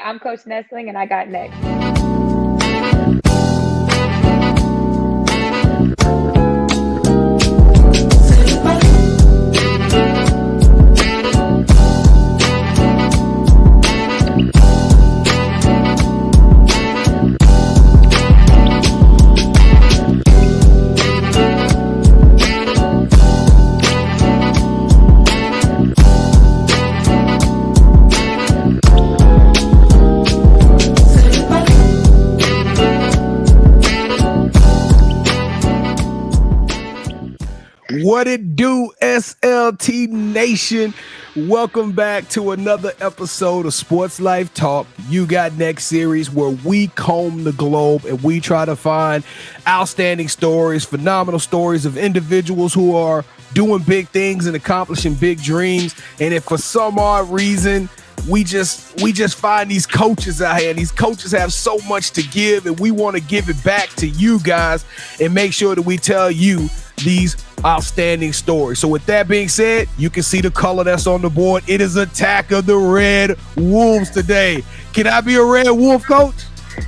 I'm Coach Nessling, and I got next. What it do, SLT Nation? Welcome back to another episode of Sports Life Talk. You Got Next series, where we comb the globe and we try to find outstanding stories, phenomenal stories of individuals who are doing big things and accomplishing big dreams. And if for some odd reason we just find these coaches out here, and these coaches have so much to give, and we want to give it back to you guys and make sure that we tell you these outstanding stories. So with that being said, you can see the color that's on the board. It is Attack of the Red Wolves today. Can I be a Red Wolf, Coach?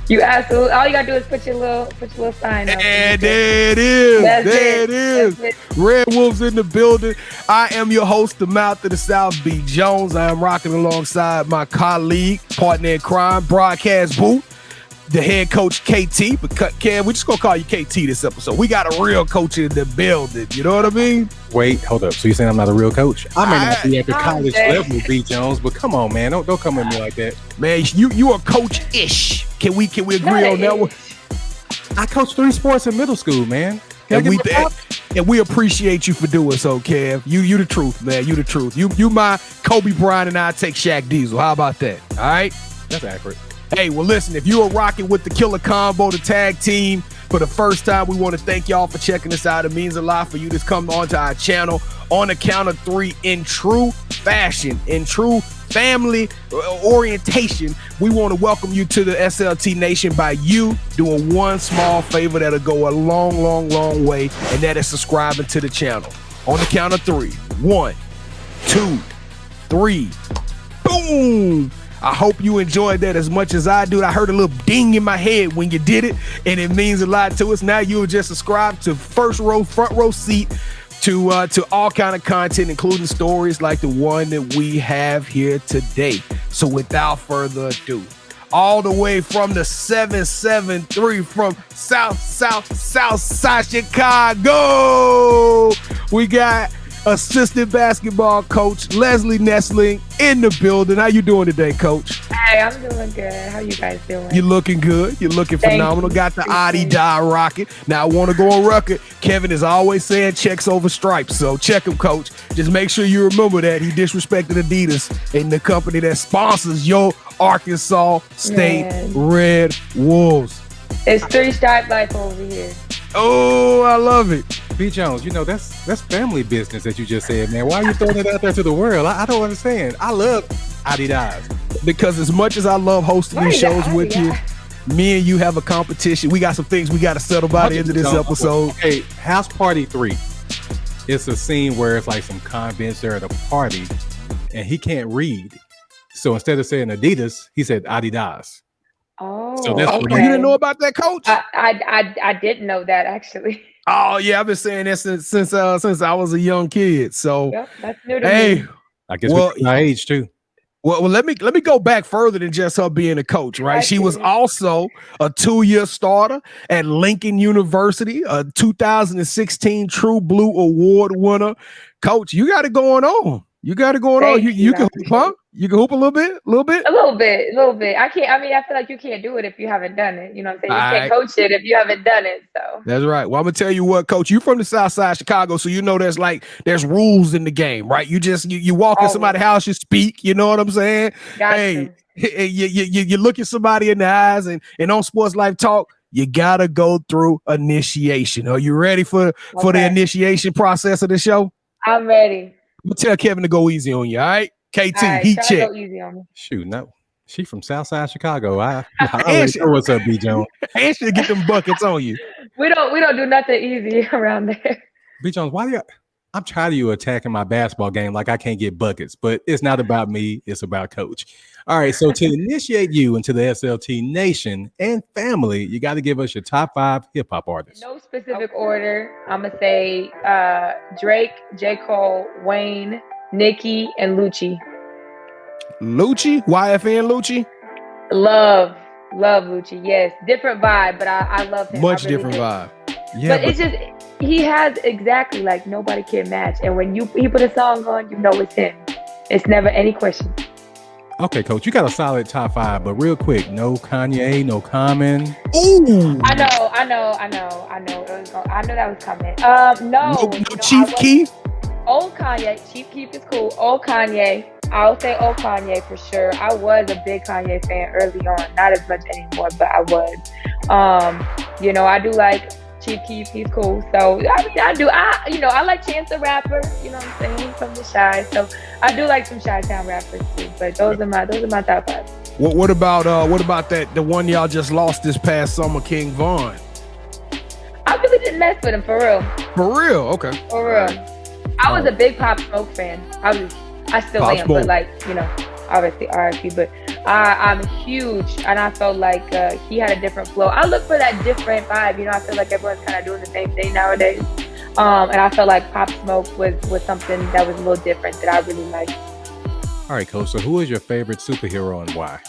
You absolutely. All you gotta do is put your little sign up. And there it is. There it is. Red Wolves in the building. I am your host, the Mouth of the South, B. Jones. I am rocking alongside my colleague, partner in crime, broadcast booth, the head coach, KT. But Kev, we're just gonna call you KT this episode. We got a real coach in the building. You know what I mean? Wait, hold up. So you're saying I'm not a real coach? I may not be at the college level, B. Jones, but come on, man. Don't come at me like that. Man, you are coach-ish. Can we agree on that one? I coached 3 sports in middle school, man. And we appreciate you for doing so, Kev. You the truth, man. You the truth. You my Kobe Bryant, and I take Shaq Diesel. How about that? All right? That's accurate. Hey, well, listen, if you are rocking with the Killer Combo, the tag team, for the first time, we want to thank y'all for checking us out. It means a lot for you to come onto our channel on the count of 3 in true fashion, in true family orientation. We want to welcome you to the SLT Nation by you doing one small favor that'll go a long, long, long way, and that is subscribing to the channel. On the count of 3. 1, 2, 3. Boom! I hope you enjoyed that as much as I do. I heard a little ding in my head when you did it, and it means a lot to us. Now you'll just subscribe to front row seat to all kind of content, including stories like the one that we have here today. So without further ado, all the way from the 773 from South Side Chicago, we got assistant basketball coach Lizzie Nessling in the building. How you doing today, Coach? Hey, I'm doing good. How you guys doing? You're looking good. You're looking phenomenal. Got the Adi-Dye rocket. Now, I want to go on record. Kevin is always saying checks over stripes, so check him, Coach. Just make sure you remember that he disrespected Adidas and the company that sponsors your Arkansas State Red Wolves. It's 3-stripe life over here. Oh, I love it. B. Jones, you know, that's family business that you just said, man. Why are you throwing it out there to the world? I don't understand. I love Adi-Dye. Because as much as I love hosting these shows with you, me and you have a competition. We got some things we got to settle by the end of this episode. Okay, House Party 3. It's a scene where it's like some convicts are at a party, and he can't read. So instead of saying Adidas, he said Adi-Dye. Oh, so that's okay. You didn't know about that, Coach? I didn't know that, actually. Oh yeah, I've been saying that since I was a young kid. So yep, that's new to me. I guess we're my age too. Well, let me go back further than just her being a coach, right? She was also a 2-year starter at Lincoln University, a 2016 True Blue Award winner. Coach, you got it going on. You got it going on. You can hoop, huh? You can hoop a little bit? A little bit. I feel like you can't do it if you haven't done it. You know what I'm saying? You can't coach it if you haven't done it. So that's right. Well, I'm gonna tell you what, Coach. You from the South Side Chicago, so you know there's rules in the game, right? You walk in somebody's house, you speak. You know what I'm saying? Gotcha. Hey, you look at somebody in the eyes, and on Sports Life Talk, you gotta go through initiation. Are you ready for the initiation process of the show? I'm ready. I'm gonna tell Kevin to go easy on you. All right, KT, heat check. Go easy on me. Shoot, no. She from Southside Chicago. I already know what's up, B. Jones. And she'll get them buckets on you. We don't do nothing easy around there. B. Jones, why I'm tired of you attacking my basketball game like I can't get buckets, but it's not about me. It's about Coach. All right. So to initiate you into the SLT Nation and family, you got to give us your top 5 hip hop artists. No specific order. I'm going to say Drake, J. Cole, Wayne, Nicki, and Lucci. Lucci? YFN Lucci? Love Lucci. Yes. Different vibe, but I love him. Much really different vibe. Yeah, but it's just, he has exactly like nobody can match. And when he put a song on, you know it's him. It's never any question. Okay, Coach, you got a solid top 5, but real quick, no Kanye, no Common. Ooh. I know. I know that was coming. No Chief Keef. Old Kanye. Chief Keef is cool. Old Kanye. I'll say old Kanye for sure. I was a big Kanye fan early on. Not as much anymore, but I was. I do like Chief Keef, he's cool. So I like Chance the Rapper, you know what I'm saying, from the Chi. So I do like some Chi-Town rappers too. But those are my top 5. What about the one y'all just lost this past summer, King Vaughn? I really didn't mess with him for real. For real? Okay. For real. I was a big Pop Smoke fan. I still am, but obviously RIP, but I'm huge, and I felt like he had a different flow. I look for that different vibe, I feel like everyone's kind of doing the same thing nowadays, and I felt like Pop Smoke was something that was a little different that I really liked. All right, Coach, so who is your favorite superhero and why?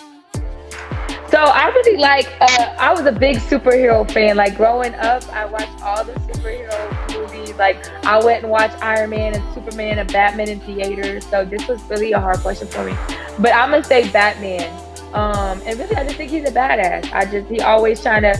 So I really I was a big superhero fan. Like growing up, I watched all the superhero movies. Like I went and watched Iron Man and Superman and Batman in theaters. So this was really a hard question for me. But I'm gonna say Batman. And really, I just think he's a badass. He always trying to,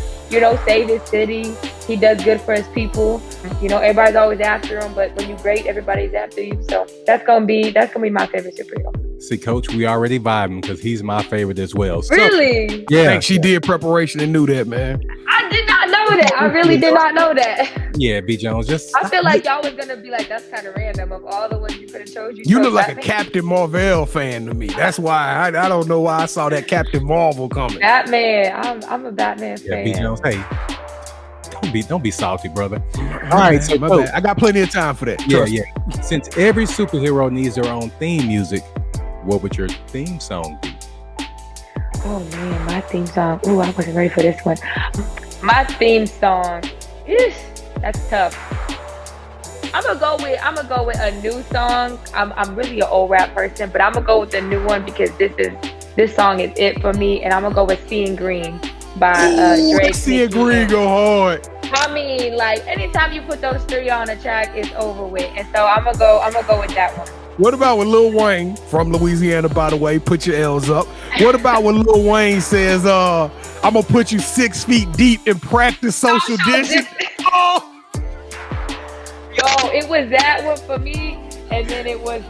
save his city. He does good for his people. Everybody's always after him, but when you're great, everybody's after you. So that's gonna be my favorite superhero. See, Coach, we already vibing because he's my favorite as well. So, really? Yeah. I think she did preparation and knew that, man. I did not know that. I really did not know that. Yeah, B. Jones. I feel like y'all was gonna be like, that's kind of random. Of all the ones you could have chose, you look like a Captain Marvel fan to me. That's why I don't know why I saw that Captain Marvel coming. Batman. I'm a Batman fan. B. Jones. Hey, don't be salty, brother. All right, so my bad. I got plenty of time for that. Yeah. Since every superhero needs their own theme music, what would your theme song be? Oh man, my theme song. Ooh, I wasn't ready for this one. My theme song. That's tough. I'm gonna go with a new song. I'm really an old rap person, but I'm gonna go with the new one because this song is it for me, and I'm gonna go with "Seeing Green" by Drake. "Seeing Green" go hard. I mean, like anytime you put those 3 on a track, it's over with, and so I'm gonna go with that one. What about when Lil Wayne, from Louisiana, by the way, put your L's up? What about when Lil Wayne says, I'm going to put you 6 feet deep and practice social distancing? Oh! Yo, it was that one for me. And then it was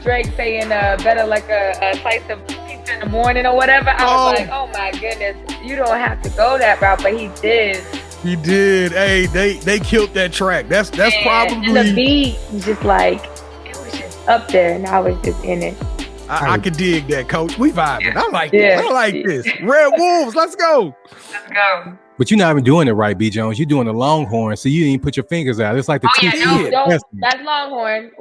Drake saying, better like a slice of pizza in the morning or whatever. I was like, oh my goodness, you don't have to go that route, but he did. He did. Hey, they killed that track. That's probably... And the beat was just like... up there, and I was just in it. I could dig that, Coach. We vibing. I like this. I like this. Red Wolves, let's go. Let's go. But you're not even doing it right, B. Jones. You're doing the Longhorn, so you didn't put your fingers out. It's like the that's Longhorn.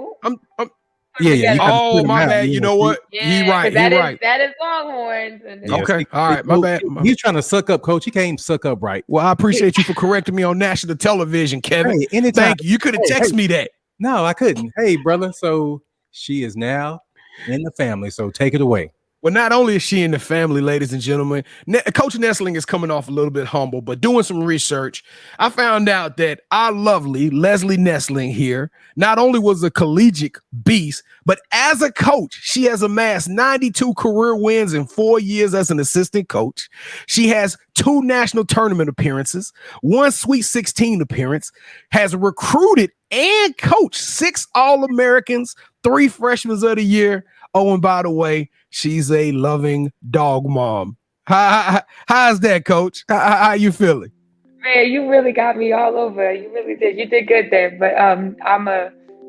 Yeah. Oh, my bad. You know what? Yeah, he right. That is Longhorns. Okay. All right. My bad. He's trying to suck up, Coach. He can't even suck up right. Well, I appreciate you for correcting me on national television, Kevin. Hey, anytime. Thank you. You could have texted me that. No, I couldn't. Hey, brother. So she is now in the family. So take it away. Well, not only is she in the family, ladies and gentlemen, Coach Nessling is coming off a little bit humble, but doing some research, I found out that our lovely Lizzie Nessling here not only was a collegiate beast, but as a coach, she has amassed 92 career wins in 4 years as an assistant coach. She has 2 national tournament appearances, 1 Sweet 16 appearance, has recruited and coached 6 All-Americans, 3 Freshmen of the Year. Oh, and by the way, she's a loving dog mom. How's that, Coach? How you feeling? Man, you really got me all over. You really did. You did good there. But I'm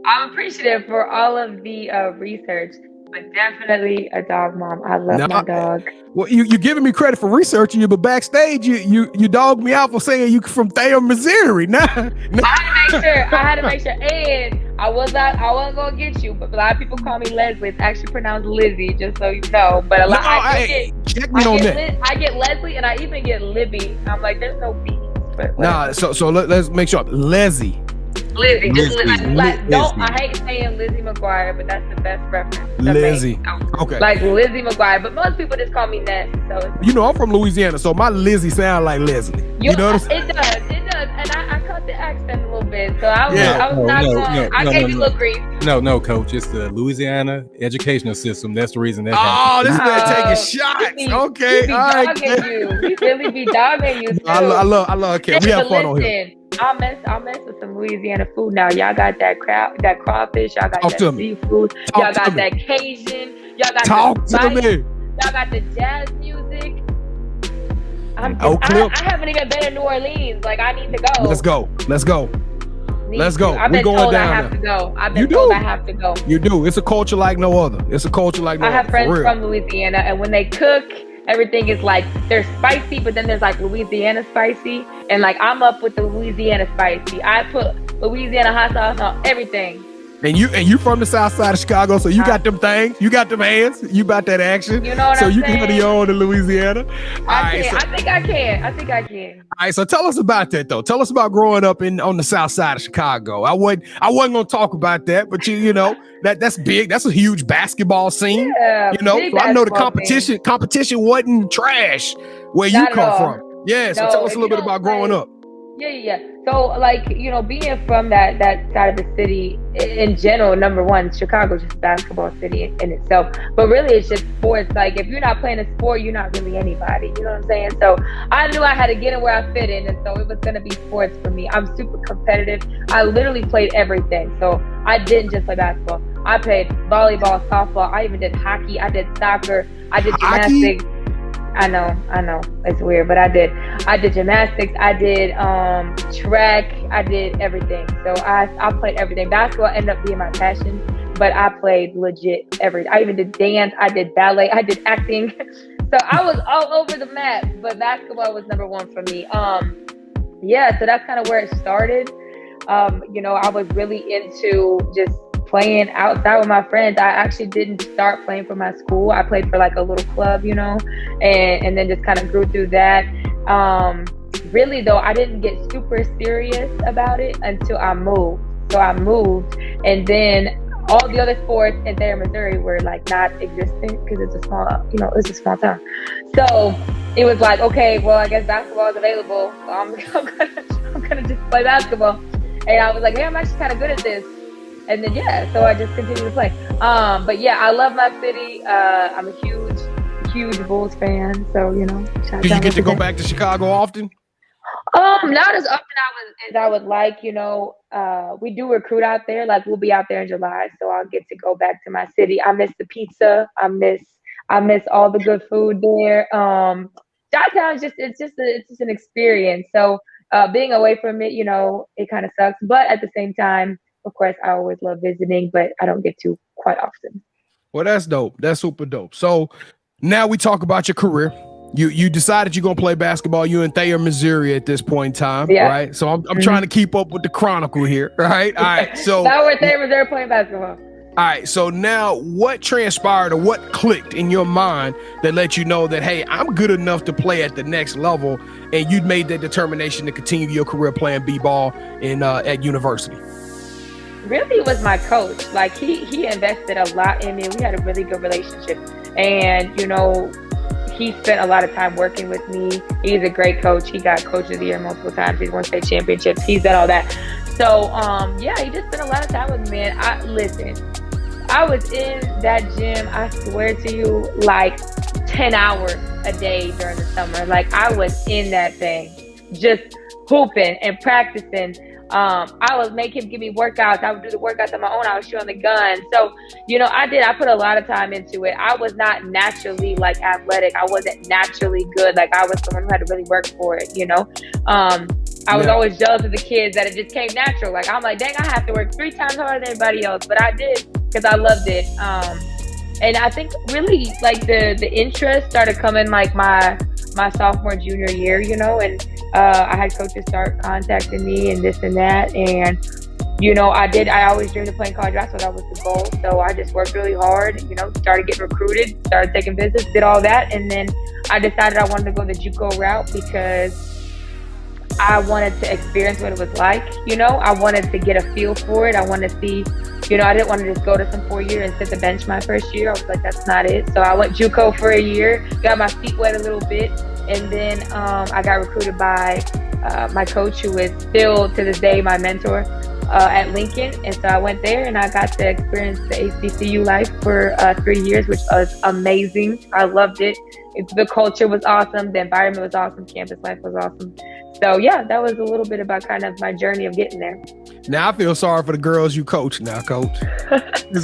appreciative for all of the research. But definitely a dog mom. I love my dog. Well, you're giving me credit for researching you, but backstage you dogged me out for saying you from Thayer, Missouri. Nah. I didn't make to make sure. And I wasn't gonna get you, but a lot of people call me Leslie. It's actually pronounced Lizzie, just so you know. But I get Leslie, and I even get Libby. I'm like, there's no B. Nah, so let's make sure. Lizzie. I hate saying Lizzie McGuire, but that's the best reference. Lizzie. Okay. Like Lizzie McGuire, but most people just call me Ness. So I'm from Louisiana, so my Lizzie sound like Leslie. You know what I'm saying? It does, and I cut the accent a little bit, so I gave you a little grief. No, Coach, it's the Louisiana educational system. That's the reason that happened. This man taking shots. Okay, all right. He really be dogging you too. I love. Okay, we have fun on here. I'll mess with some Louisiana food now. Y'all got that crawfish. Y'all got that seafood. Y'all got that Cajun. Y'all got y'all got the jazz music. I haven't even been in New Orleans. Like, I need to go. Let's go. I've been told I have to go. I have to go. You do. It's a culture like no other. I have friends from Louisiana, and when they cook, everything is like, they're spicy, but then there's like Louisiana spicy, and like I'm up with the Louisiana spicy. I put Louisiana hot sauce on everything. And you from the south side of Chicago, so you got them things, you got them hands, you got that action. You know what I'm saying? So you can put your own in Louisiana. I think I can. All right, so tell us about that though. Tell us about growing up on the south side of Chicago. I wasn't gonna talk about that, but you know that's big. That's a huge basketball scene. Yeah, so I know the competition wasn't trash where you come from. Yeah, so tell us a little bit about growing up. Yeah. So, like, being from that side of the city in general, number one, Chicago's just a basketball city in itself. But really, it's just sports. Like, if you're not playing a sport, you're not really anybody. You know what I'm saying? So, I knew I had to get in where I fit in. And so, it was going to be sports for me. I'm super competitive. I literally played everything. So, I didn't just play basketball. I played volleyball, softball. I even did hockey. I did soccer. I did gymnastics. I know. It's weird, but I did gymnastics. I did track. I did everything. So I played everything. Basketball ended up being my passion, but I played legit everything. I even did dance. I did ballet. I did acting. So I was all over the map, but basketball was number one for me. So that's kind of where it started. I was really into just playing outside with my friends. I actually didn't start playing for my school. I played for like a little club, and then just kind of grew through that. Really though, I didn't get super serious about it until I moved. So I moved, and then all the other sports in there in Missouri were like not existent because it's a small town. So it was like, okay, well, I guess basketball is available. So I'm gonna just play basketball. And I was like, hey, I'm actually kind of good at this. And then, so I just continued to play. But I love my city. I'm a huge Bulls fan. So, do you get to go back to Chicago often? Not as often as I would like. We do recruit out there. Like, we'll be out there in July. So I'll get to go back to my city. I miss the pizza. I miss all the good food there. Chi-Town is it's just an experience. So being away from it, it kind of sucks. But at the same time, of course, I always love visiting, but I don't get to quite often. Well, that's dope. That's super dope. So now we talk about your career. You decided you're going to play basketball. You're in Thayer, Missouri at this point in time, right? So I'm trying to keep up with the chronicle here, right? All right. So now we're in Thayer, Missouri playing basketball. All right. So now what transpired or what clicked in your mind that let you know that, hey, I'm good enough to play at the next level, and you'd made that determination to continue your career playing b-ball at university? Really, it was my coach. Like, he invested a lot in me. We had a really good relationship, and he spent a lot of time working with me. He's a great coach. He got Coach of the Year multiple times. He's won state championships. He's done all that. So he just spent a lot of time with me. And I was in that gym, I swear to you, like 10 hours a day during the summer. Like, I was in that thing, just hooping and practicing. I would make him give me workouts. I would do the workouts on my own. I was shooting the gun. So, I put a lot of time into it. I was not naturally like athletic. I wasn't naturally good. Like, I was someone who had to really work for it, I was always jealous of the kids that it just came natural. Like, I'm like, dang, I have to work 3 times harder than everybody else. But I did because I loved it. And I think really like the interest started coming like my my sophomore, junior year, you know, and I had coaches start contacting me and this and that. And, you know, I always dreamed of playing college basketball. That was the goal. So I just worked really hard, you know, started getting recruited, started taking visits, did all that. And then I decided I wanted to go the JUCO route because I wanted to experience what it was like, you know. I wanted to get a feel for it. I wanted to see, you know, I didn't want to just go to some 4-year and sit the bench my first year. I was like, that's not it. So I went JUCO for a year, got my feet wet a little bit. And then I got recruited by my coach, who is still to this day my mentor at Lincoln. And so I went there and I got to experience the HBCU life for 3 years, which was amazing. I loved it. The culture was awesome. The environment was awesome. Campus life was awesome. So yeah, that was a little bit about kind of my journey of getting there. Now I feel sorry for the girls you coach now, coach. Because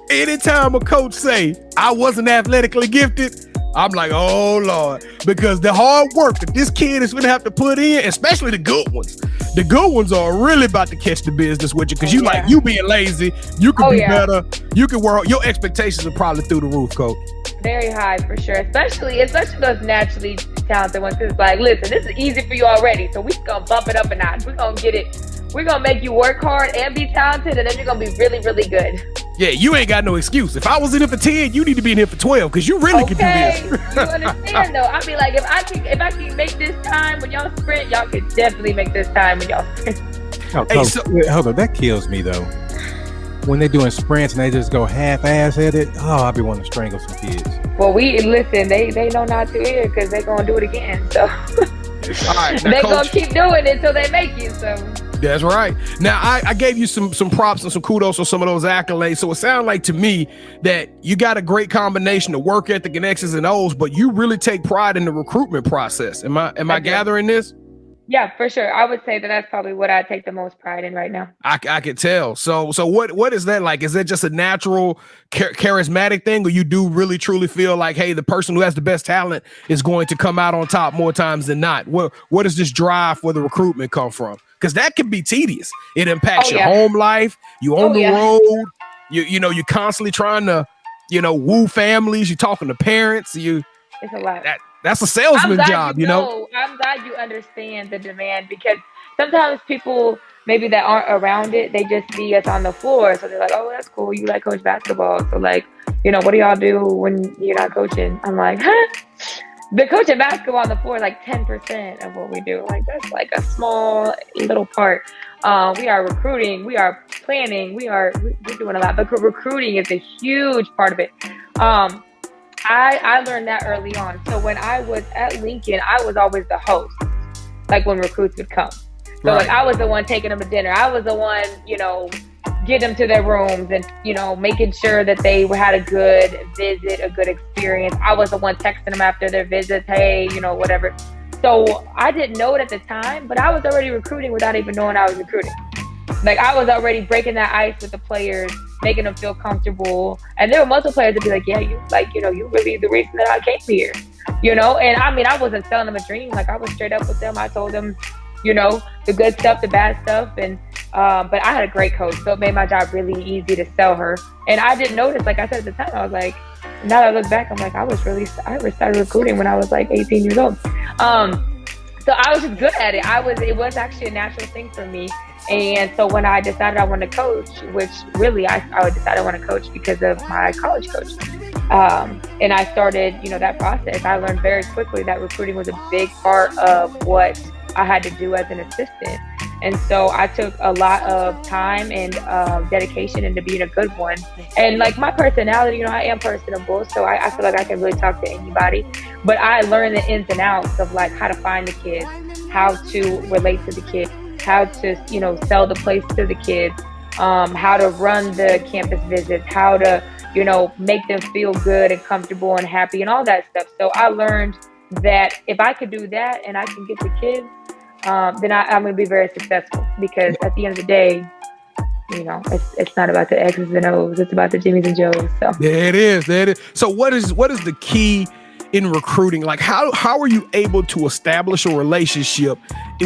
anytime a coach say, I wasn't athletically gifted, I'm like, oh Lord, because the hard work that this kid is gonna have to put in, especially the good ones are really about to catch the business with you, because like, you being lazy, you can be better, you can work, your expectations are probably through the roof, coach. Very high for sure, especially those naturally talented ones. It's like, listen, this is easy for you already, so we're gonna bump it up a notch. We're gonna get it. We're gonna make you work hard and be talented, and then you're gonna be really, really good. Yeah, you ain't got no excuse. If I was in here for 10, you need to be in here for 12, because you really can do this. You understand though? I mean, like, if I can make this time when y'all sprint, y'all can definitely make this time when y'all sprint. Hold on, that kills me though. When they're doing sprints and they just go half-ass at it, I be wanting to strangle some kids. Well, listen, they know not to here, because they gonna do it again. So all right, now, they Coach, gonna keep doing it until they make it. So that's right. Now, I gave you some props and some kudos on some of those accolades. So it sounded like to me that you got a great combination of work ethic and X's and O's, but you really take pride in the recruitment process. Am I gathering this? Yeah, for sure. I would say that that's probably what I take the most pride in right now. I could tell. So what is that like? Is that just a natural charismatic thing, or you do really truly feel like, hey, the person who has the best talent is going to come out on top more times than not? Where does this drive for the recruitment come from? Because that can be tedious. It impacts your home life. You on the road. You know, you're constantly trying to, woo families. You're talking to parents. It's a lot. That's a salesman job, you know. I'm glad you understand the demand, because sometimes people maybe that aren't around it, they just see us on the floor. So they're like, oh, that's cool. You like coach basketball. So like, what do y'all do when you're not coaching? I'm like, the coaching basketball on the floor is like 10% of what we do. Like, that's like a small little part. We are recruiting, we are planning, we're doing a lot, but recruiting is a huge part of it. I learned that early on. So when I was at Lincoln, I was always the host, like when recruits would come. So like, I was the one taking them to dinner. I was the one, get them to their rooms and, making sure that they had a good visit, a good experience. I was the one texting them after their visits, hey, whatever. So I didn't know it at the time, but I was already recruiting without even knowing I was recruiting. Like, I was already breaking that ice with the players, making them feel comfortable. And there were multiple players that be like, yeah, you really the reason that I came here, And I mean, I wasn't selling them a dream. Like, I was straight up with them. I told them, the good stuff, the bad stuff. And, but I had a great coach, so it made my job really easy to sell her. And I didn't notice, like I said at the time, I was like, now that I look back, I'm like, I started recruiting when I was like 18 years old. So I was just good at it. It was actually a natural thing for me. And so when I decided I wanted to coach, which really I decided I want to coach because of my college coach. And I started, that process. I learned very quickly that recruiting was a big part of what I had to do as an assistant. And so I took a lot of time and dedication into being a good one. And like my personality, I am personable, so I feel like I can really talk to anybody. But I learned the ins and outs of like how to find the kids, how to relate to the kids, how to, sell the place to the kids, how to run the campus visits, how to, make them feel good and comfortable and happy and all that stuff. So I learned that if I could do that and I can get the kids, then I'm going to be very successful, because at the end of the day, it's not about the X's and O's, it's about the Jimmys and Joes. So there it is. So what is the key in recruiting? Like, how are you able to establish a relationship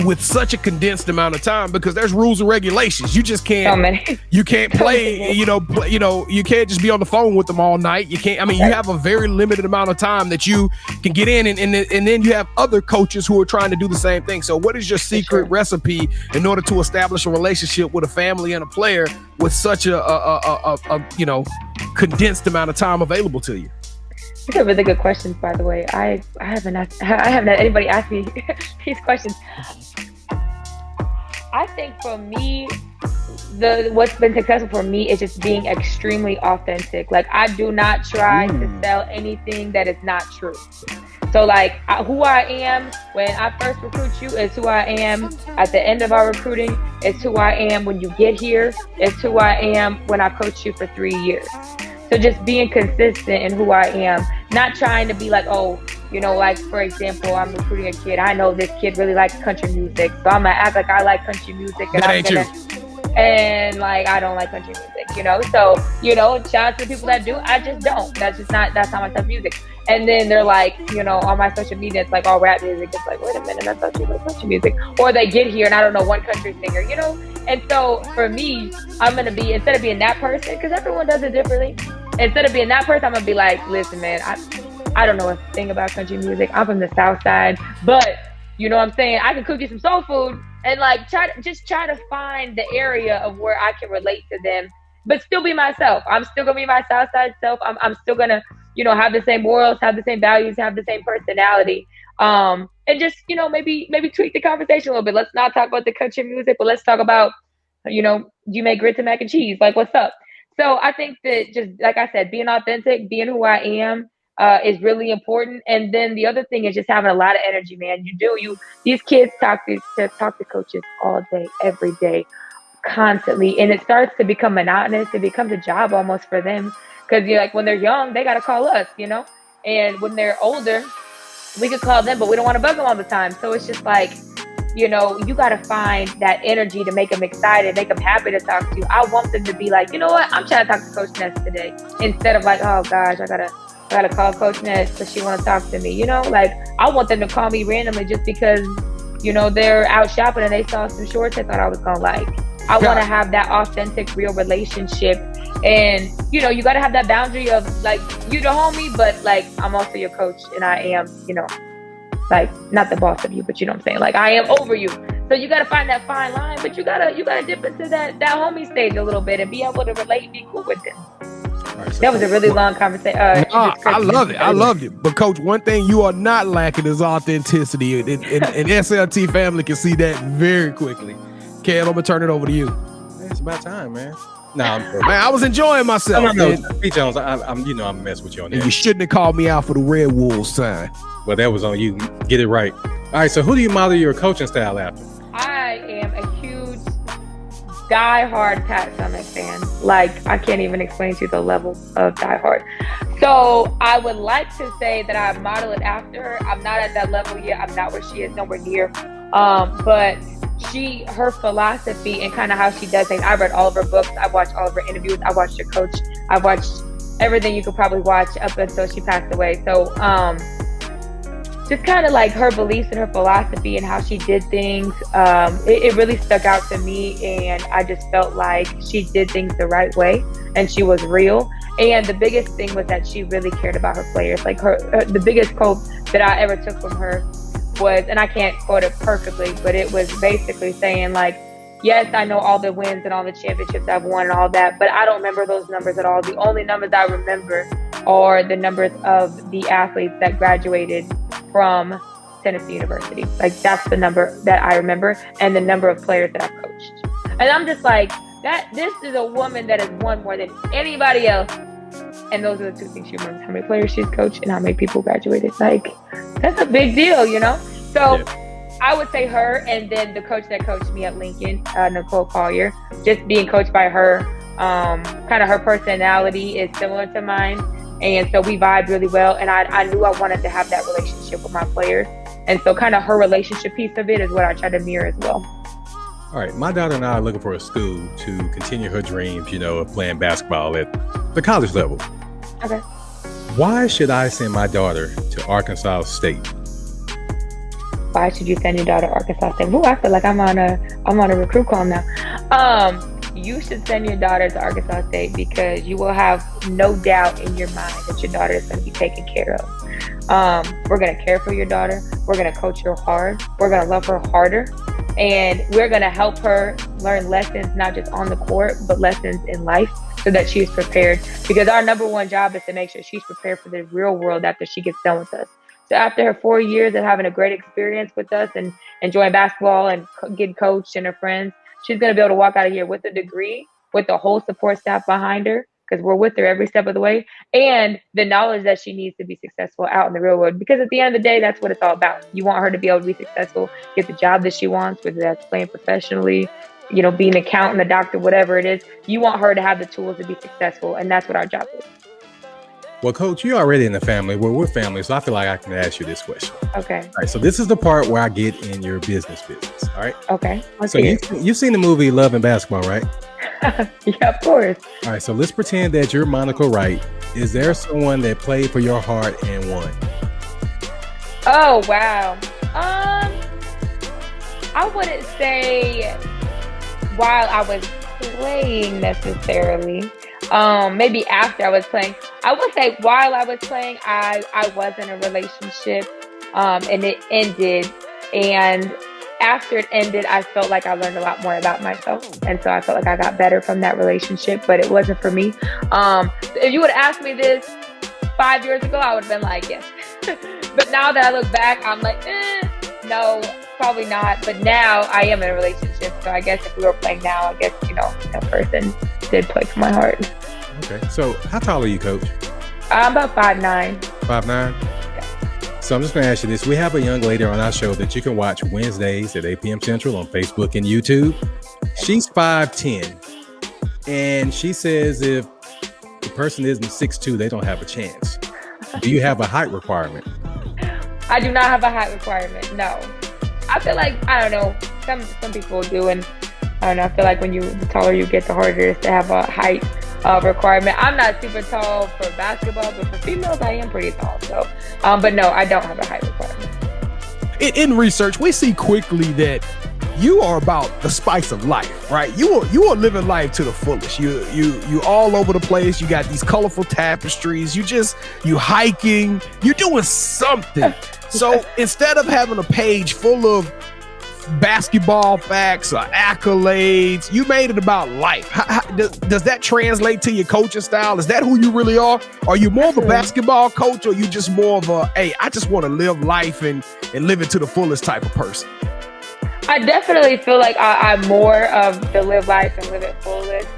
with such a condensed amount of time because there's rules and regulations. You just can't. So many. You can't play. You can't just be on the phone with them all night. You can't. I mean, you have a very limited amount of time that you can get in, and then you have other coaches who are trying to do the same thing. So, what is your secret recipe in order to establish a relationship with a family and a player with such a condensed amount of time available to you? These are really good questions, by the way. I haven't had anybody ask me these questions. I think for me, what's been successful for me is just being extremely authentic. Like, I do not try to sell anything that is not true. So, like, who I am when I first recruit you is who I am at the end of our recruiting. It's who I am when you get here. It's who I am when I coach you for 3 years. So just being consistent in who I am, not trying to be like, like, for example, I'm recruiting a kid. I know this kid really likes country music, so I'm gonna act like I like country music, and I don't like country music, So, shout out to the people that do. I just don't. That's not my type of music. And then they're like, on my social media, it's like all rap music. It's like, wait a minute, I thought you like country music. Or they get here and I don't know one country singer, And so for me, I'm gonna be, instead of being that person, because everyone does it differently. Instead of being that person, I'm gonna be like, listen, man, I don't know a thing about country music. I'm from the South Side, but you know what I'm saying? I can cook you some soul food and like try to find the area of where I can relate to them, but still be myself. I'm still gonna be my South Side self. I'm still gonna, have the same morals, have the same values, have the same personality. And just, maybe tweak the conversation a little bit. Let's not talk about the country music, but let's talk about, you make grits and mac and cheese. Like, what's up? So I think that, just like I said, being authentic, being who I am, is really important. And then the other thing is just having a lot of energy, man. These kids talk to coaches all day, every day, constantly. And it starts to become monotonous. It becomes a job almost for them. Because when they're young, they got to call us, and when they're older, we could call them, but we don't want to bug them all the time. So it's just like, you got to find that energy to make them excited, make them happy to talk to you. I want them to be like, you know what? I'm trying to talk to Coach Ness today. Instead of like, oh gosh, I gotta call Coach Ness because she want to talk to me. Like, I want them to call me randomly just because, they're out shopping and they saw some shorts they thought I was going to like. I want to have that authentic, real relationship. And, you got to have that boundary of like, you the homie, but like, I'm also your coach and I am, like, not the boss of you, but you know what I'm saying? Like, I am over you. So you got to find that fine line, but you gotta dip into that homie stage a little bit and be able to relate and be cool with them. Right, so that was a really long conversation. I love it. I loved it. But Coach, one thing you are not lacking is authenticity. And SLT family can see that very quickly. Kel, I'm gonna turn it over to you. It's about time, man. No, man, I was enjoying myself. No. P. Jones, I'm messing with you on that. You shouldn't have called me out for the Red Wolves sign. Well, that was on you. Get it right. All right, so who do you model your coaching style after? I am a huge die-hard Pat Summitt fan. Like, I can't even explain to you the level of die-hard. So I would like to say that I model it after her. I'm not at that level yet. I'm not where she is, nowhere near. But her philosophy and kind of how she does things. I read all of her books. I watched all of her interviews. I watched her coach. I watched everything you could probably watch up until she passed away. So just kind of like her beliefs and her philosophy and how she did things. It really stuck out to me, and I just felt like she did things the right way and she was real. And the biggest thing was that she really cared about her players. Like the biggest quote that I ever took from her was, and I can't quote it perfectly, but it was basically saying like, yes, I know all the wins and all the championships I've won and all that, but I don't remember those numbers at all. The only numbers I remember are the numbers of the athletes that graduated from Tennessee University. Like, that's the number that I remember, and the number of players that I've coached. And I'm just like, this is a woman that has won more than anybody else. And those are the two things she remembers: how many players she's coached and how many people graduated. Like, that's a big deal, So yeah. I would say her, and then the coach that coached me at Lincoln, Nicole Collier. Just being coached by her, kind of her personality is similar to mine. And so we vibe really well. And I knew I wanted to have that relationship with my players. And so kind of her relationship piece of it is what I try to mirror as well. All right. My daughter and I are looking for a school to continue her dreams, of playing basketball at the college level. Okay. Why should I send my daughter to Arkansas State? why should you send your daughter to Arkansas State? Ooh, I feel like I'm on a recruit call now. You should send your daughter to Arkansas State because you will have no doubt in your mind that your daughter is going to be taken care of. We're going to care for your daughter. We're going to coach her hard. We're going to love her harder. And we're going to help her learn lessons, not just on the court, but lessons in life so that she's prepared. Because our number one job is to make sure she's prepared for the real world after she gets done with us. So after her 4 years of having a great experience with us and enjoying basketball and getting coached and her friends, she's going to be able to walk out of here with a degree, with the whole support staff behind her, because we're with her every step of the way, and the knowledge that she needs to be successful out in the real world. Because at the end of the day, that's what it's all about. You want her to be able to be successful, get the job that she wants, whether that's playing professionally, you know, being an accountant, a doctor, whatever it is. You want her to have the tools to be successful, and that's what our job is. Well, Coach, you're already in the family. Well, we're family, so I feel like I can ask you this question. Okay. All right, so this is the part where I get in your business, all right? Okay. So you've seen the movie Love and Basketball, right? Yeah, of course. All right, so let's pretend that you're Monica Wright. Is there someone that played for your heart and won? Oh, wow. I wouldn't say while I was playing necessarily. Maybe after I was playing. I would say while I was playing, I was in a relationship, and it ended. And after it ended, I felt like I learned a lot more about myself. And so I felt like I got better from that relationship, but it wasn't for me. If you would have asked me this 5 years ago, I would have been like, yes. But now that I look back, I'm like, no, probably not. But now I am in a relationship. So I guess if we were playing now, I guess, you know, that person did play for my heart. Okay. So how tall are you, Coach? I'm about 5'9". 5'9"? So I'm just going to ask you this. We have a young lady on our show that you can watch Wednesdays at 8 p.m. Central on Facebook and YouTube. She's 5'10", and she says if the person isn't 6'2", they don't have a chance. Do you have a height requirement? I do not have a height requirement, no. I feel like, I don't know, some people do, and I don't know, I feel like the taller you get, the harder it is to have a height requirement. I'm not super tall for basketball, but for females, I am pretty tall. So, but no, I don't have a height requirement. In research, we see quickly that you are about the spice of life, right? You are living life to the fullest. You all over the place. You got these colorful tapestries. You hiking. You're doing something. So instead of having a page full of basketball facts or accolades, you made it about life. Does that translate to your coaching style? Is that who you really are? Are you more of a basketball coach, or are you just more of a, hey, I just want to live life and live it to the fullest type of person? I definitely feel like I'm more of the live life and live it fullest.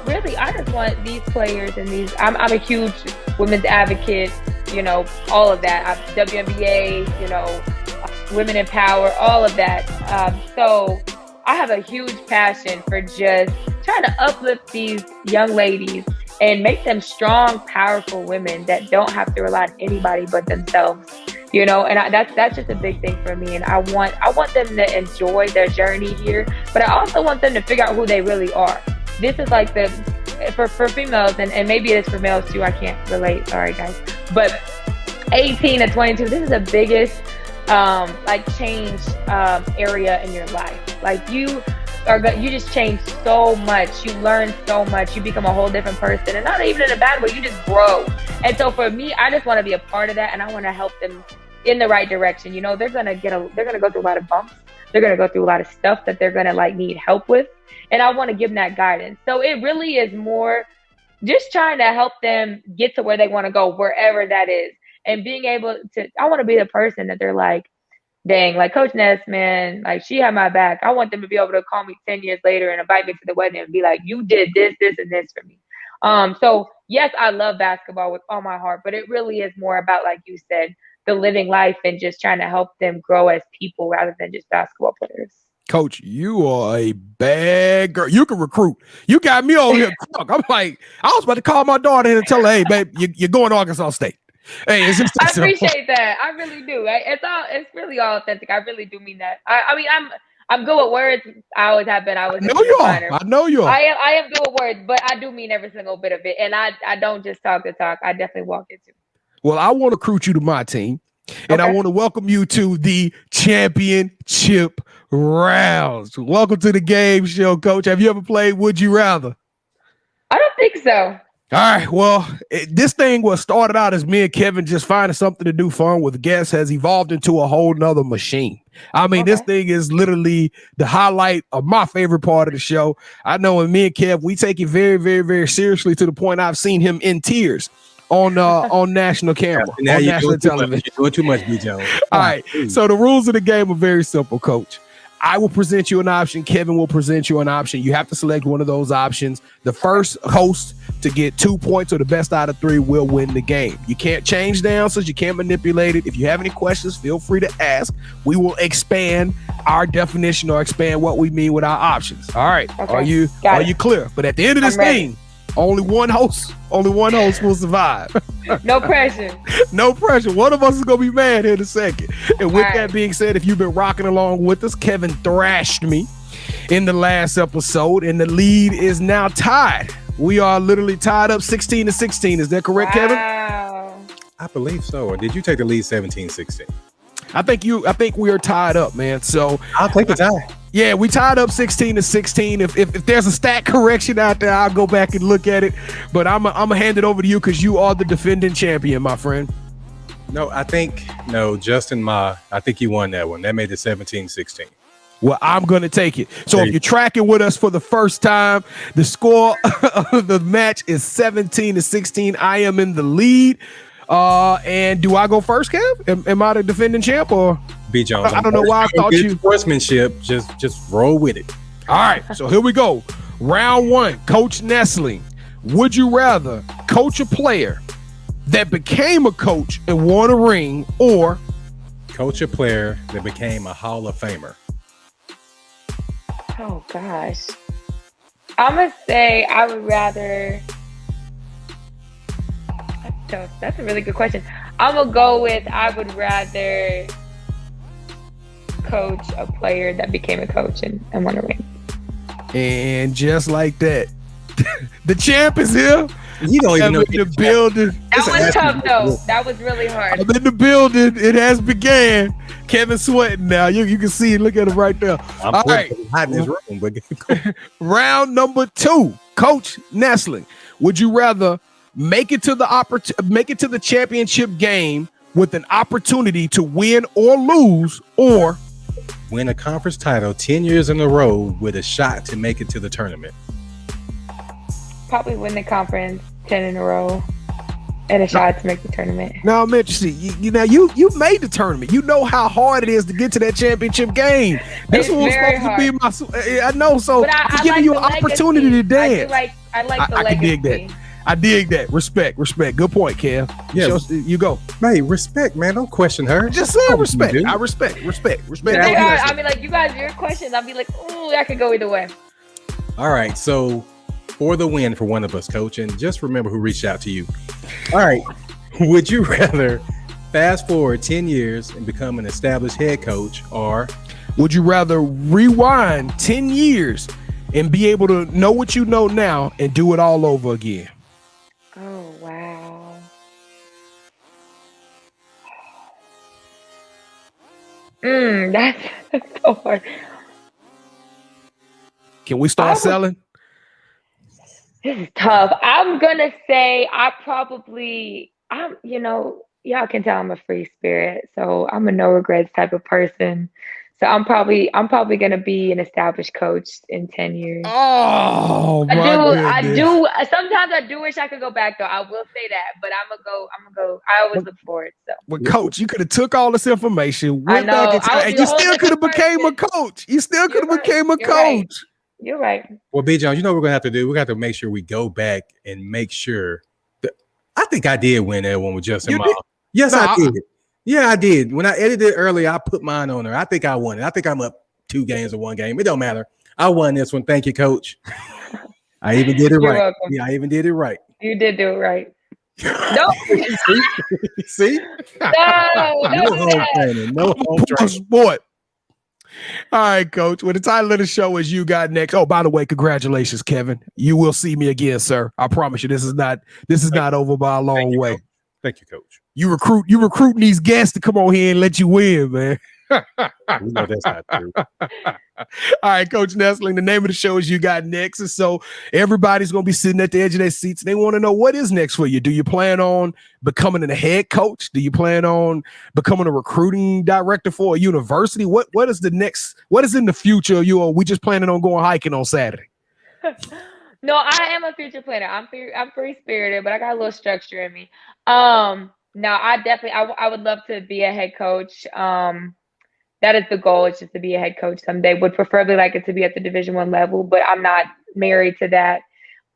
Really, I just want these players and I'm a huge women's advocate, you know, all of that. WNBA, you know, women in power, all of that. So I have a huge passion for just trying to uplift these young ladies and make them strong, powerful women that don't have to rely on anybody but themselves. You know, and that's just a big thing for me. And I want them to enjoy their journey here, but I also want them to figure out who they really are. This is like for females, and maybe it is for males too. I can't relate. Sorry, guys. But 18 to 22, this is the biggest change area in your life. Like you just change so much. You learn so much. You become a whole different person, and not even in a bad way. You just grow. And so for me, I just want to be a part of that, and I want to help them in the right direction. You know, they're gonna go through a lot of bumps. They're gonna go through a lot of stuff that they're gonna need help with, and I want to give them that guidance. So it really is more just trying to help them get to where they want to go, wherever that is, and being able to. I want to be the person that they're like, dang, like Coach Ness, man, like she had my back. I want them to be able to call me 10 years later and invite me to the wedding and be like, you did this, and this for me. So yes, I love basketball with all my heart, but it really is more about, like you said, the living life and just trying to help them grow as people rather than just basketball players. Coach, you are a bad girl. You can recruit. You got me over here. I'm like, I was about to call my daughter in and tell her, hey, babe, you're going to Arkansas State. Hey, I appreciate that. I really do. It's really all authentic. I really do mean that. I mean, I'm good with words. I always have been. I know you are. I know you are. I am good with words, but I do mean every single bit of it. And I don't just talk the talk. I definitely walk it too. Well, I want to recruit you to my team. And I want to welcome you to the championship rounds. Welcome to the game show, Coach. Have you ever played Would You Rather? I don't think so. All right. Well, this thing was started out as me and Kevin just finding something to do fun with guests, has evolved into a whole nother machine. I mean, This thing is literally the highlight of my favorite part of the show. I know when me and Kev, we take it very, very, very seriously to the point I've seen him in tears on national camera, now on you're national television. You're doing too much, B. Jones. All right. So the rules of the game are very simple, Coach. I will present you an option. Kevin will present you an option. You have to select one of those options. The first host to get 2 points or the best out of 3 will win the game. You can't change the answers. You can't manipulate it. If you have any questions, feel free to ask. We will expand our definition or expand what we mean with our options. All right. Okay. Are you clear? But at the end of this thing, only one host will survive. No pressure. No pressure. One of us is going to be mad here in a second. And with that being said, if you've been rocking along with us, Kevin thrashed me in the last episode, and the lead is now tied. We are literally tied up 16-16. Is that correct, Kevin? I believe so. Or did you take the lead 17-16? I think we are tied up, man. So I'll take the tie. Yeah, we tied up 16-16. If there's a stat correction out there, I'll go back and look at it. But I'm gonna hand it over to you because you are the defending champion, my friend. Justin I think you won that one. That made it 17-16. Well, I'm going to take it. So if you're tracking with us for the first time, the score of the match is 17-16. I am in the lead. And do I go first, Kev? Am I the defending champ or B. Jones? I don't know why I thought you sportsmanship. Just roll with it. All right. So here we go. Round 1, Coach Nessling. Would you rather coach a player that became a coach and won a ring, or coach a player that became a Hall of Famer? Oh gosh. I'm gonna say I would rather. That's a really good question. I'm gonna go with I would rather coach a player that became a coach and won a ring. And just like that, the champ is here. You don't even know the building. That was tough though. That was really hard. I'm in the building. It has began. Kevin sweating now. You can see. Look at him right there. I'm all right. Hot in his room, but round number 2, Coach Nessling. Would you rather make it to the championship game with an opportunity to win or lose, or win a conference title 10 years in a row with a shot to make it to the tournament? Probably win the conference 10 in a row and a shot to make the tournament. Now I'm interested. You made the tournament. You know how hard it is to get to that championship game. This was supposed to be my. I know. So I'm giving you an opportunity to dance. I like the legacy. can dig that. I dig that. Respect. Good point, Kev. Yeah. You go. Hey, respect, man. Don't question her. Just say respect. I respect. Yeah, I mean, like, you guys, your questions, I'll be like, ooh, I could go either way. All right. So for the win for one of us, Coach, and just remember who reached out to you. All right. Would you rather fast forward 10 years and become an established head coach, or would you rather rewind 10 years and be able to know what you know now and do it all over again? Oh, wow. That's so hard. Can we start selling? This is tough. I'm gonna say y'all can tell I'm a free spirit, so I'm a no regrets type of person. So I'm probably gonna be an established coach in 10 years. Oh, I do. Sometimes I do wish I could go back though. I will say that, but I'm gonna go. I always look forward. So, well, Coach, you could have took all this information, went back in time, and you still could have became a coach. You still could have became a coach. You're right. Well, B. Jones, you know what we're gonna have to do? We got to make sure we go back and make sure that I think I did win that one with Justin Miles. Yes, I did. Yeah, I did. When I edited earlier, I put mine on there. I think I won it. I think I'm up 2 games or 1 game. It don't matter. I won this one. Thank you, Coach. I even did it right. Welcome. Yeah, I even did it right. You did do it right. No. See? No home training. No home training. Sport. All right, Coach. Well, the title of the show is You Got Next. Oh, by the way, congratulations, Kevin. You will see me again, sir. I promise you. This is not over by a long way. Thank you, Coach. You recruiting these guests to come on here and let you win, man. We know that's not true. All right, Coach Nessling, the name of the show is You Got Next. And so everybody's going to be sitting at the edge of their seats. And they want to know, what is next for you? Do you plan on becoming a head coach? Do you plan on becoming a recruiting director for a university? What is the next? What is in the future? We just planning on going hiking on Saturday? No, I am a future planner. I'm free spirited, but I got a little structure in me. No, I would love to be a head coach. That is the goal, is just to be a head coach someday. Would preferably like it to be at the Division I level, but I'm not married to that.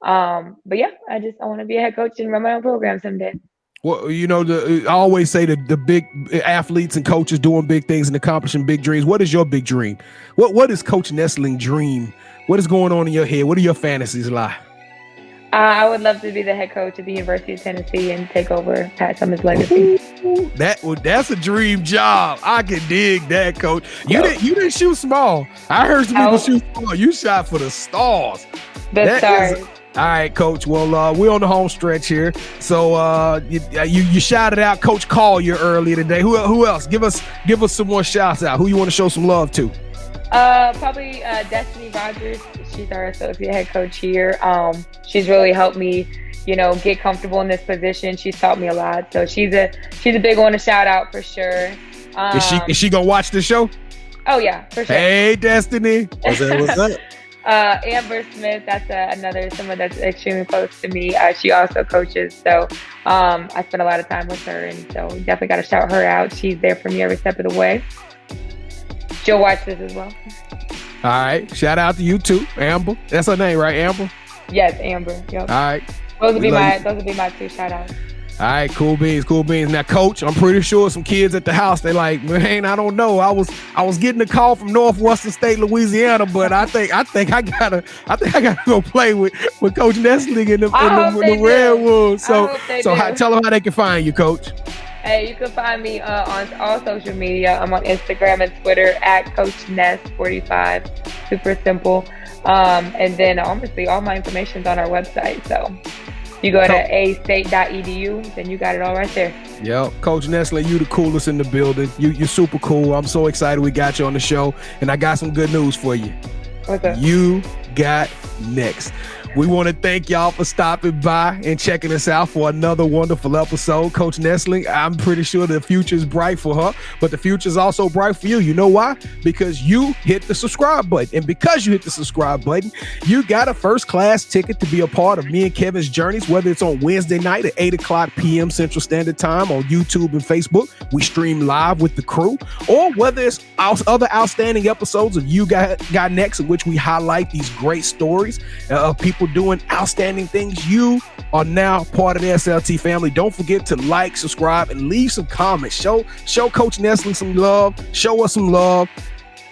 But yeah, I want to be a head coach and run my own program someday. Well, I always say that the big athletes and coaches doing big things and accomplishing big dreams. What is your big dream? What is Coach Nessling dream? What is going on in your head? What are your fantasies lie? I would love to be the head coach at the University of Tennessee and take over Pat Summitt's legacy. That's a dream job. I can dig that, Coach. You didn't shoot small. I heard some people shoot small. You shot for the stars. The stars. All right, Coach. Well, we're on the home stretch here. So you shouted out Coach Collier earlier today. Who else? Give us some more shouts out. Who you want to show some love to? Probably Destiny Rogers. She's our associate head coach here. She's really helped me, get comfortable in this position. She's taught me a lot. So she's a big one to shout out for sure. Is she gonna watch the show? Oh yeah, for sure. Hey, Destiny. What's up? Amber Smith, that's someone that's extremely close to me. She also coaches, so I spend a lot of time with her, and so definitely got to shout her out. She's there for me every step of the way. She'll watch this as well. All right, shout out to you too, Amber. That's her name, right, Amber? Yes, Amber. Yep. All right. Those would be my two shout outs. All right, cool beans. Now, Coach, I'm pretty sure some kids at the house, they like, man, I don't know. I was getting a call from Northwestern State, Louisiana, but I think I gotta go play with Coach Nessling in the Redwoods. So tell them how they can find you, Coach. Hey, you can find me on all social media. I'm on Instagram and Twitter at CoachNess45. Super simple. And then honestly, all my information's on our website. So you go to astate.edu, then you got it all right there. Yep. Coach Nessling, you the coolest in the building. You're super cool. I'm so excited we got you on the show. And I got some good news for you. What's up? You got next. We want to thank y'all for stopping by and checking us out for another wonderful episode. Coach Nessling, I'm pretty sure the future is bright for her, but the future is also bright for you. You know why? Because you hit the subscribe button. And because you hit the subscribe button, you got a first-class ticket to be a part of me and Kevin's journeys, whether it's on Wednesday night at 8 o'clock p.m. Central Standard Time on YouTube and Facebook. We stream live with the crew. Or whether it's other outstanding episodes of You Got Next, in which we highlight these great stories of people doing outstanding things. You are now part of the SLT family. Don't forget to like, subscribe, and leave some comments. Show Coach Nessling some love. Show us some love.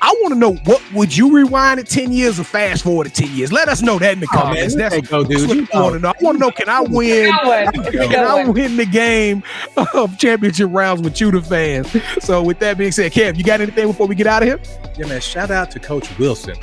I want to know, what would you rewind it 10 years or fast forward to 10 years? Let us know that in the comments. That's what I want to know. I want to know, can I win? Can I win the game of championship rounds with you, the fans? So with that being said, Kev, you got anything before we get out of here? Yeah, man. Shout out to Coach Wilson.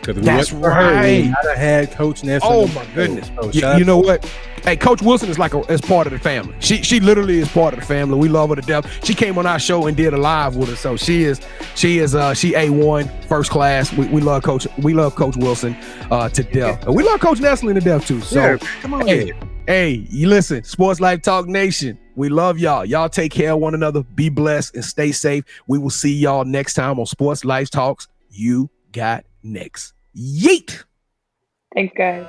That's right. I had Coach Nessling. Oh my goodness! You know what? Hey, Coach Wilson is as part of the family. She literally is part of the family. We love her to death. She came on our show and did a live with us. So she A1, first class. We love Coach. We love Coach Wilson to death. And we love Coach Nessling to death too. So come on, hey, you listen, Sports Life Talk Nation. We love y'all. Y'all take care of one another. Be blessed and stay safe. We will see y'all next time on Sports Life Talks. You got next. Yeet. Thanks, guys.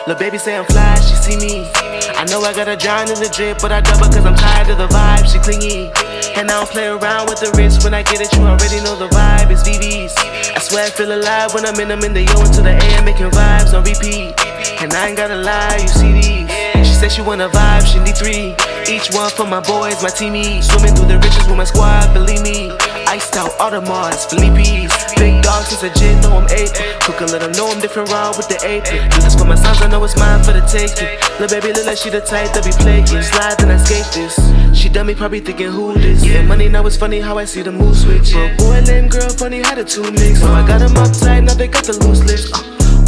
Lil' baby say I'm fly, she see me. I know I gotta drown in the drip, but I double cause I'm tired of the vibe, she clingy. And I don't play around with the wrist, when I get it, you already know the vibe, it's VVs. I swear I feel alive when I'm in the yo into the AM, making vibes on repeat. And I ain't gotta lie, you see these. She said she wanna vibe, she need 3. Each one for my boys, my teamies. Swimming through the riches with my squad, believe me. Iced out Augmons, Philippi's. Big dog since a gin, know I'm 8. Cook and let them know I'm different raw with the 8. Do this for my sons, I know it's mine for the taking. Lil' baby look like she the type that be playing. Slide then I skate this. She done me probably thinking who this. Yeah, money now it's funny how I see the mood switch. But boy, lame girl, funny how the two mix. So I got them uptight, now they got the loose lips.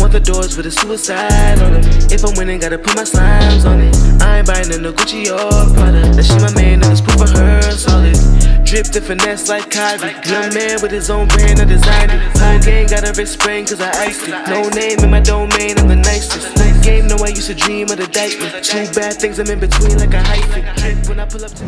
want the doors with a suicide on them. If I'm winning, gotta put my slimes on it. I ain't buying no Gucci or Prada. That she my man, and it's proof for her solid. Dripped and finesse like Kyrie. Young man with his own brand, I designed it. Whole gang got a wrist spring cause I iced it. No name in my domain, I'm the nicest. Game, no, I used to dream of the dice. Two bad things I'm in between like a hyphen. When I pull up to